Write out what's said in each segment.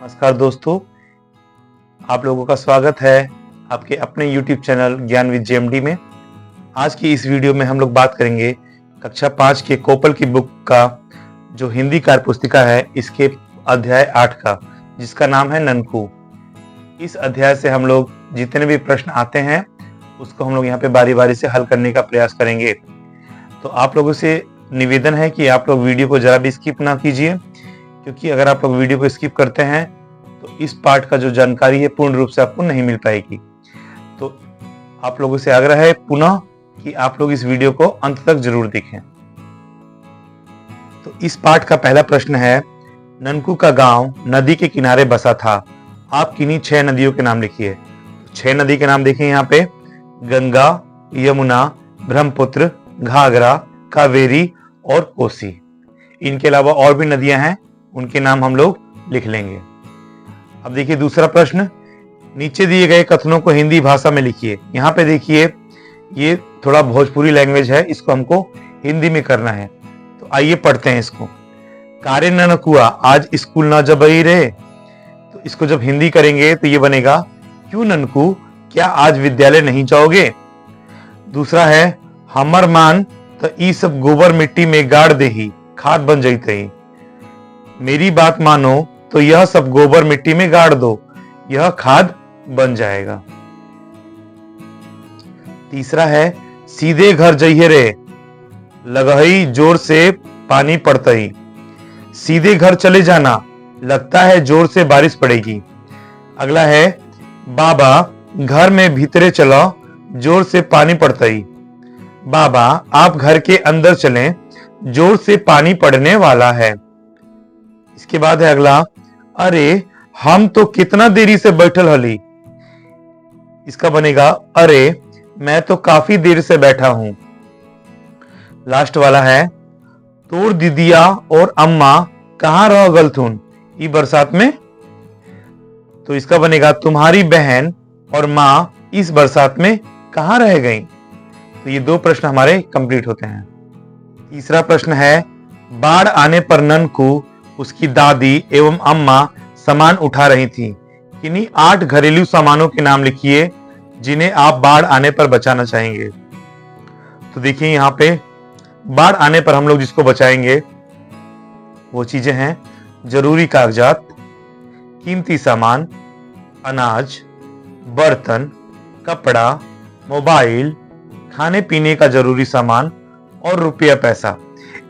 नमस्कार दोस्तों, आप लोगों का स्वागत है आपके अपने YouTube चैनल ज्ञान विद जेएमडी में। आज की इस वीडियो में हम लोग बात करेंगे कक्षा 5 के कोपल की बुक का जो हिंदी कार्य पुस्तिका है, इसके अध्याय 8 का, जिसका नाम है ननकू। इस अध्याय से हम लोग जितने भी प्रश्न आते हैं उसको हम लोग यहाँ पे बारी बारी से हल करने का प्रयास करेंगे। तो आप लोगों से निवेदन है कि आप लोग वीडियो को जरा भी स्किप ना कीजिए, क्योंकि अगर आप लोग वीडियो को स्किप करते हैं तो इस पार्ट का जो जानकारी है पूर्ण रूप से आपको नहीं मिल पाएगी। तो आप लोगों से आग्रह है पुनः कि आप लोग इस वीडियो को अंत तक जरूर देखें। तो इस पार्ट का पहला प्रश्न है, ननकू का गांव नदी के किनारे बसा था। आप किन्हीं 6 नदियों के नाम लिखिए। 6 नदी के नाम देखिए यहाँ पे, गंगा, यमुना, ब्रह्मपुत्र, घाघरा, कावेरी और कोसी। इनके अलावा और भी नदियां हैं, उनके नाम हम लोग लिख लेंगे। अब देखिए दूसरा प्रश्न, नीचे दिए गए कथनों को हिंदी भाषा में लिखिए। यहाँ पे देखिए ये थोड़ा भोजपुरी लैंग्वेज है, इसको हमको हिंदी में करना है। तो आइए पढ़ते हैं इसको। कारे ननकुआ आज स्कूल ना जबई रे। तो इसको जब हिंदी करेंगे तो ये बनेगा, क्यों ननकू क्या आज विद्यालय नहीं जाओगे। दूसरा है, हमर मान तो ई सब गोबर मिट्टी में गाड़ देही, खाद बन जैतई। मेरी बात मानो तो यह सब गोबर मिट्टी में गाड़ दो, यह खाद बन जाएगा। तीसरा है, सीधे घर जइए रे, लगही जोर से पानी पड़तई। सीधे घर चले जाना, लगता है जोर से बारिश पड़ेगी। अगला है, बाबा घर में भीतरे चलो, जोर से पानी पड़तई। बाबा आप घर के अंदर चलें, जोर से पानी पड़ने वाला है। इसके बाद है अगला, अरे हम तो कितना देरी से बैठल हली। इसका बनेगा, अरे मैं तो काफी देर से बैठा हूं। लास्ट वाला है, तोर दीदिया और अम्मा कहां रह गलथुन ई बरसात में। तो इसका बनेगा, तुम्हारी बहन और मां इस बरसात में कहां रह गई। तो ये 2 प्रश्न हमारे कंप्लीट होते हैं। तीसरा प्रश्न है, बाढ़ आने पर ननकू, उसकी दादी एवं अम्मा सामान उठा रही थी। किन्हीं 8 घरेलू सामानों के नाम लिखिए जिन्हें आप बाढ़ आने पर बचाना चाहेंगे। तो देखिए यहाँ पे बाढ़ आने पर हम लोग जिसको बचाएंगे वो चीजें हैं, जरूरी कागजात, कीमती सामान, अनाज, बर्तन, कपड़ा, मोबाइल, खाने पीने का जरूरी सामान और रुपया पैसा।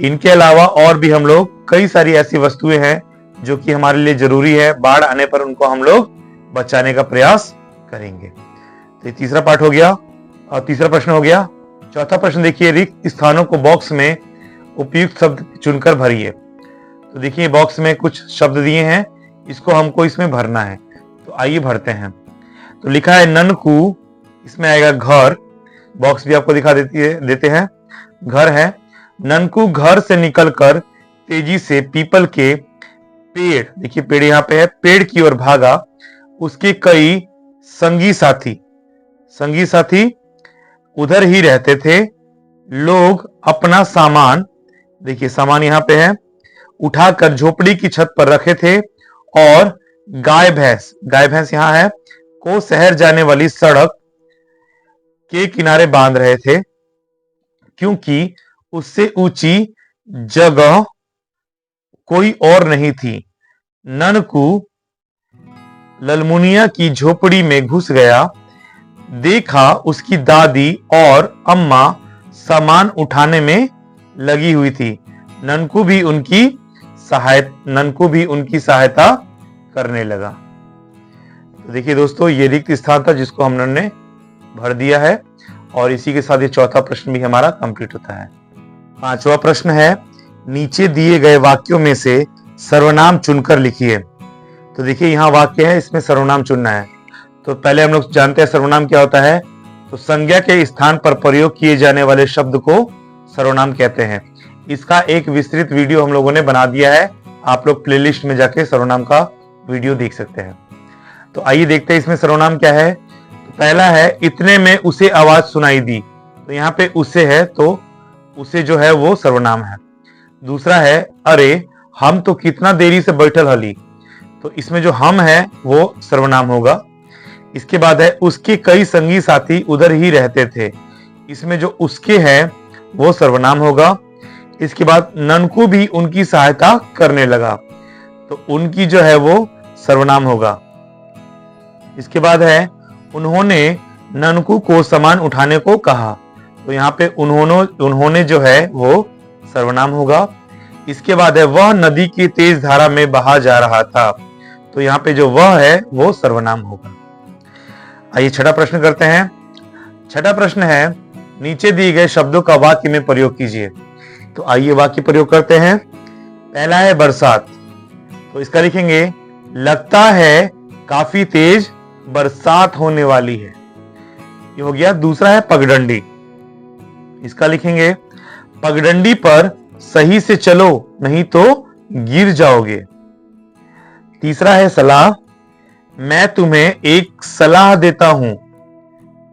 इनके अलावा और भी हम लोग कई सारी ऐसी वस्तुएं हैं जो कि हमारे लिए जरूरी है, बाढ़ आने पर उनको हम लोग बचाने का प्रयास करेंगे। तो ये तीसरा पार्ट हो गया और तीसरा प्रश्न हो गया। चौथा प्रश्न देखिए, रिक्त स्थानों को बॉक्स में उपयुक्त शब्द चुनकर भरिए। तो देखिए बॉक्स में कुछ शब्द दिए हैं, इसको हमको इसमें भरना है। तो आइए भरते हैं। तो लिखा है ननकू, इसमें आएगा घर। बॉक्स भी आपको दिखा देते हैं। घर है, ननकू घर से निकलकर तेजी से पीपल के पेड़, देखिए पेड़ यहाँ पे है, पेड़ की ओर भागा। उसके कई संगी साथी उधर ही रहते थे। लोग अपना सामान, देखिए सामान यहाँ पे है, उठाकर झोपड़ी की छत पर रखे थे और गाय भैंस यहाँ है को शहर जाने वाली सड़क के किनारे बांध रहे थे, क्योंकि उससे ऊंची जगह कोई और नहीं थी। ननकू ललमुनिया की झोपड़ी में घुस गया, देखा उसकी दादी और अम्मा सामान उठाने में लगी हुई थी। ननकू भी उनकी सहायता करने लगा। तो देखिए दोस्तों, ये रिक्त स्थान था जिसको हमने भर दिया है और इसी के साथ ये चौथा प्रश्न भी हमारा कंप्लीट होता है। 5वां प्रश्न है, नीचे दिए गए वाक्यों में से सर्वनाम चुनकर लिखिए। तो देखिए यहाँ वाक्य है, इसमें सर्वनाम चुनना है। तो पहले हम लोग जानते हैं सर्वनाम क्या होता है। तो संज्ञा के स्थान पर प्रयोग किए जाने वाले शब्द को सर्वनाम कहते हैं। इसका एक विस्तृत वीडियो हम लोगों ने बना दिया है, आप लोग प्लेलिस्ट में जाके सर्वनाम का वीडियो देख सकते हैं। तो आइए देखते हैं इसमें सर्वनाम क्या है। तो पहला है, इतने में उसे आवाज सुनाई दी। तो यहाँ पे उसे है, तो उसे जो है वो सर्वनाम है। दूसरा है, अरे हम तो कितना देरी से बैठल हली। तो इसमें जो हम है वो सर्वनाम होगा। इसके बाद है उसके कई संगी साथी उधर ही रहते थे। इसमें जो उसके है वो सर्वनाम होगा। इसके बाद ननकू भी उनकी सहायता करने लगा, तो उनकी जो है वो सर्वनाम होगा। इसके बाद है उन्होंने ननकू को सामान उठाने को कहा, तो यहाँ पे उन्होंने जो है वो सर्वनाम होगा। इसके बाद है वह नदी की तेज धारा में बहा जा रहा था, तो यहाँ पे जो वह है वो सर्वनाम होगा। आइए छठा प्रश्न करते हैं। छठा प्रश्न है नीचे दिए गए शब्दों का वाक्य में प्रयोग कीजिए। तो आइए वाक्य प्रयोग करते हैं। पहला है बरसात, तो इसका लिखेंगे लगता है काफी तेज बरसात होने वाली है, ये हो गया। दूसरा है पगडंडी, इसका लिखेंगे पगडंडी पर सही से चलो नहीं तो गिर जाओगे। तीसरा है सलाह, मैं तुम्हें एक सलाह देता हूं,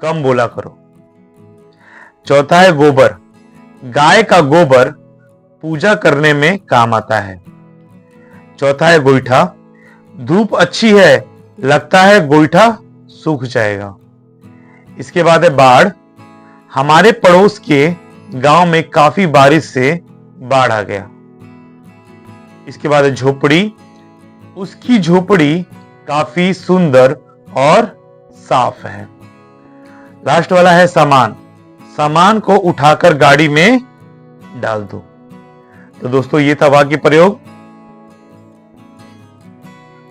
कम बोला करो। चौथा है गोबर, गाय का गोबर पूजा करने में काम आता है। चौथा है गोईठा, धूप अच्छी है, लगता है गोईठा सूख जाएगा। इसके बाद है बाढ़, हमारे पड़ोस के गांव में काफी बारिश से बाढ़ आ गया। इसके बाद है झोपड़ी, उसकी झोपड़ी काफी सुंदर और साफ है। लास्ट वाला है सामान, सामान को उठाकर गाड़ी में डाल दो। तो दोस्तों ये था वाक्य प्रयोग।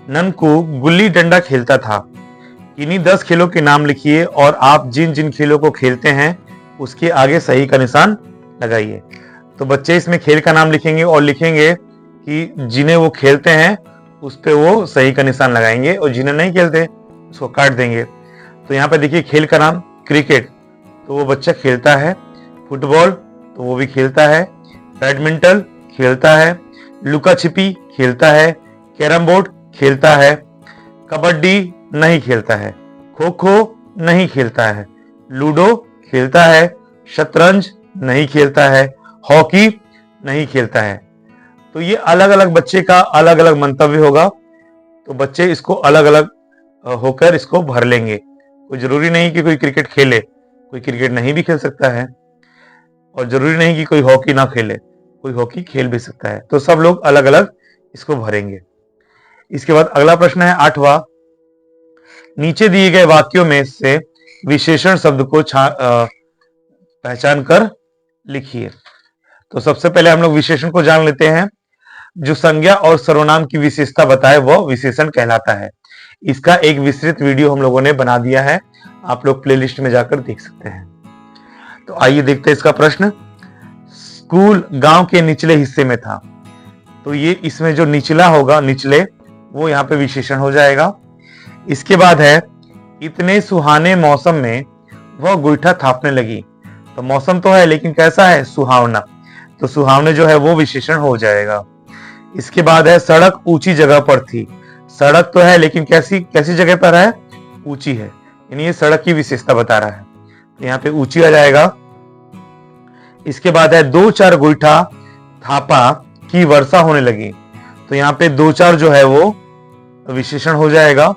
ननकू गुल्ली डंडा खेलता था, इन्हीं 10 खेलों के नाम लिखिए और आप जिन जिन खेलों को खेलते हैं उसके आगे सही का निशान लगाइए। तो बच्चे इसमें खेल का नाम लिखेंगे और लिखेंगे कि जिन्हें वो खेलते हैं उस पे वो सही का निशान लगाएंगे और जिन्हें नहीं खेलते उसको काट देंगे। तो यहाँ पे देखिए खेल का नाम क्रिकेट, तो वो बच्चा खेलता है। फुटबॉल, तो वो भी खेलता है। बैडमिंटन खेलता है। लुका छिपी खेलता है। कैरम बोर्ड खेलता है। कबड्डी नहीं खेलता है। खो खो नहीं खेलता है। लूडो खेलता है। शतरंज नहीं खेलता है। हॉकी नहीं खेलता है। तो ये अलग अलग बच्चे का अलग अलग मंतव्य होगा, तो बच्चे इसको अलग अलग होकर इसको भर लेंगे। कोई जरूरी नहीं कि कोई क्रिकेट खेले, कोई क्रिकेट नहीं भी खेल सकता है, और जरूरी नहीं कि कोई हॉकी ना खेले, कोई हॉकी खेल भी सकता है। तो सब लोग अलग अलग इसको भरेंगे। इसके बाद अगला प्रश्न है 8वां, नीचे दिए गए वाक्यों में से विशेषण शब्द को पहचान कर लिखिए। तो सबसे पहले हम लोग विशेषण को जान लेते हैं। जो संज्ञा और सर्वनाम की विशेषता बताए वह विशेषण कहलाता है। इसका एक विस्तृत वीडियो हम लोगों ने बना दिया है, आप लोग प्लेलिस्ट में जाकर देख सकते हैं। तो आइए देखते हैं इसका प्रश्न। स्कूल गांव के निचले हिस्से में था, तो ये इसमें जो निचला होगा, निचले, वो यहाँ पे विशेषण हो जाएगा। इसके बाद है इतने सुहाने मौसम में वह गोईठा थापने लगी। तो मौसम तो है लेकिन कैसा है? सुहावना, तो सुहावने जो है वो विशेषण हो जाएगा। इसके बाद है सड़क ऊंची जगह पर थी। सड़क तो है लेकिन कैसी कैसी जगह पर है? ऊंची है, यानी ये सड़क की विशेषता बता रहा है, तो यहाँ पे ऊंची आ जाएगा। इसके बाद है 2-4 गोईठा थापा की वर्षा होने लगी, तो यहाँ पे 2-4 जो है वो विशेषण हो जाएगा।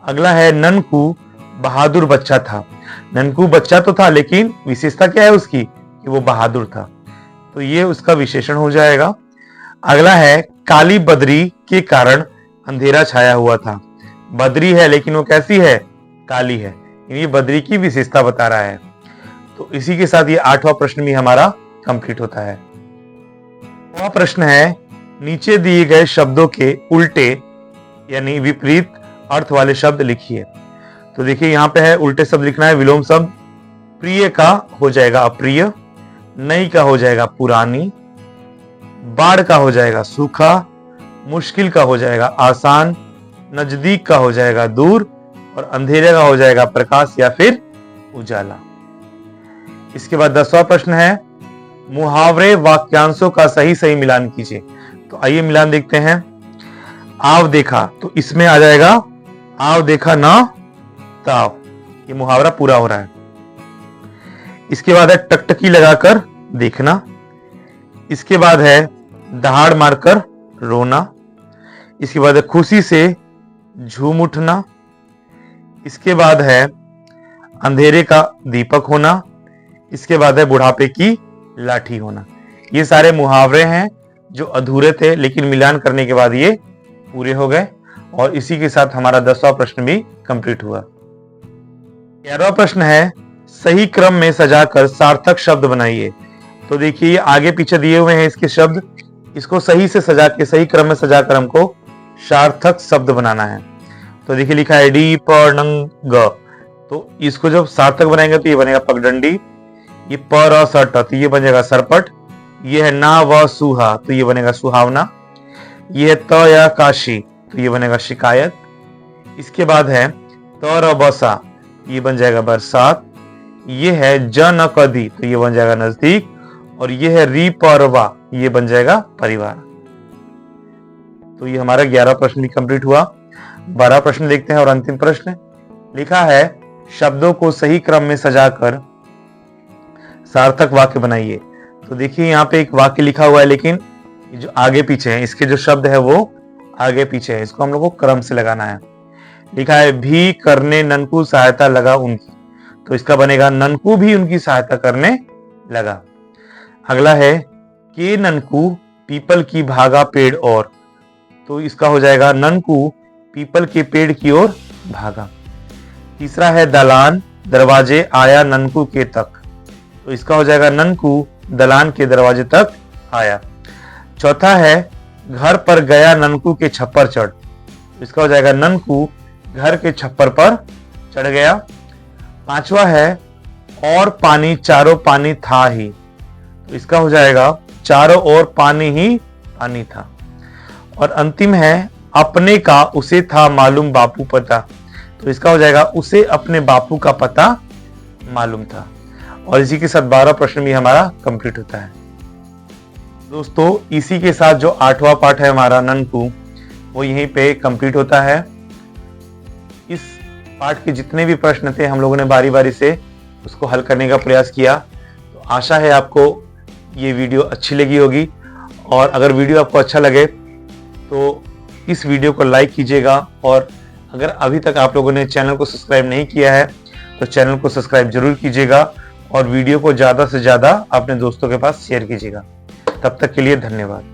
अगला है ननकू बहादुर बच्चा था। ननकू बच्चा तो था लेकिन विशेषता क्या है उसकी? कि वो बहादुर था, तो ये उसका विशेषण हो जाएगा। अगला है काली बदरी के कारण अंधेरा छाया हुआ था। बदरी है लेकिन वो कैसी है? काली है, ये बदरी की विशेषता बता रहा है। तो इसी के साथ ये 8वां प्रश्न भी हमारा कंप्लीट होता है। 9वां प्रश्न है नीचे दिए गए शब्दों के उल्टे यानी विपरीत अर्थ वाले शब्द लिखिए। तो देखिए यहाँ पे है उल्टे शब्द लिखना है। विलोम शब्द प्रिय का हो जाएगा अप्रिय, नई का हो जाएगा पुरानी, बाढ़ का हो जाएगा सूखा, मुश्किल का हो जाएगा आसान, नजदीक का हो जाएगा दूर, और अंधेरे का हो जाएगा प्रकाश या फिर उजाला। इसके बाद 10वां प्रश्न है मुहावरे वाक्यांशों का सही सही मिलान कीजिए। तो आइए मिलान देखते हैं। आव देखा, तो इसमें आ जाएगा आव देखा ना ताव, ये मुहावरा पूरा हो रहा है। इसके बाद है टकटकी लगाकर देखना। इसके बाद है दहाड़ मारकर रोना। इसके बाद है खुशी से झूम उठना। इसके बाद है अंधेरे का दीपक होना। इसके बाद है बुढ़ापे की लाठी होना। ये सारे मुहावरे हैं जो अधूरे थे, लेकिन मिलान करने के बाद ये पूरे हो गए और इसी के साथ हमारा 10वां प्रश्न भी कंप्लीट हुआ। 11वां प्रश्न है सही क्रम में सजाकर सार्थक शब्द बनाइए। तो देखिए ये आगे पीछे दिए हुए हैं इसके शब्द, इसको सही से सजा के सही क्रम में सजाकर हमको सार्थक शब्द बनाना है। तो देखिए लिखा है डी प नंग ग, तो इसको जब सार्थक बनाएंगे तो ये बनेगा पगडंडी। ये प र स ट तो ये बन जाएगा सरपट। ये है ना व सुहा तो ये बनेगा सुहावना। ये है त या काशी तो ये बनेगा शिकायत। इसके बाद है त र बसा ये बन जाएगा बरसात। ये है ज न कदी तो ये बन जाएगा नजदीक। और ये है री परवा ये बन जाएगा परिवार। तो ये हमारा 11वां प्रश्न भी कंप्लीट हुआ। 12वां प्रश्न देखते हैं और अंतिम प्रश्न लिखा है शब्दों को सही क्रम में सजाकर सार्थक वाक्य बनाइए। तो देखिए यहाँ पे एक वाक्य लिखा हुआ है, लेकिन जो आगे पीछे है इसके जो शब्द है वो आगे पीछे है, इसको हम लोग को क्रम से लगाना है। लिखा है भी करने ननकू सहायता लगा उनकी, तो इसका बनेगा ननकू भी उनकी सहायता करने लगा। अगला है के ननकू पीपल की भागा पेड़ और, तो इसका हो जाएगा ननकू पीपल के पेड़ की ओर भागा। तीसरा है दलान दरवाजे आया ननकू के तक, तो इसका हो जाएगा ननकू दलान के दरवाजे तक आया। चौथा है घर पर गया ननकू के छप्पर चढ़, तो इसका हो जाएगा ननकू घर के छप्पर पर चढ़ गया। पांचवा है और पानी चारों पानी था ही, तो इसका हो जाएगा चारों ओर पानी ही पानी था। और अंतिम है अपने का उसे था मालूम बापू पता, तो इसका हो जाएगा उसे अपने बापू का पता मालूम था। और इसी के साथ 12वां प्रश्न भी हमारा कंप्लीट होता है। दोस्तों इसी के साथ जो 8वां पाठ है हमारा ननकू वो यहीं पे कंप्लीट होता है। इस पाठ के जितने भी प्रश्न थे हम लोगों ने बारी बारी से उसको हल करने का प्रयास किया। तो आशा है आपको ये वीडियो अच्छी लगी होगी, और अगर वीडियो आपको अच्छा लगे तो इस वीडियो को लाइक कीजिएगा, और अगर अभी तक आप लोगों ने चैनल को सब्सक्राइब नहीं किया है तो चैनल को सब्सक्राइब जरूर कीजिएगा, और वीडियो को ज़्यादा से ज़्यादा अपने दोस्तों के पास शेयर कीजिएगा। तब तक के लिए धन्यवाद।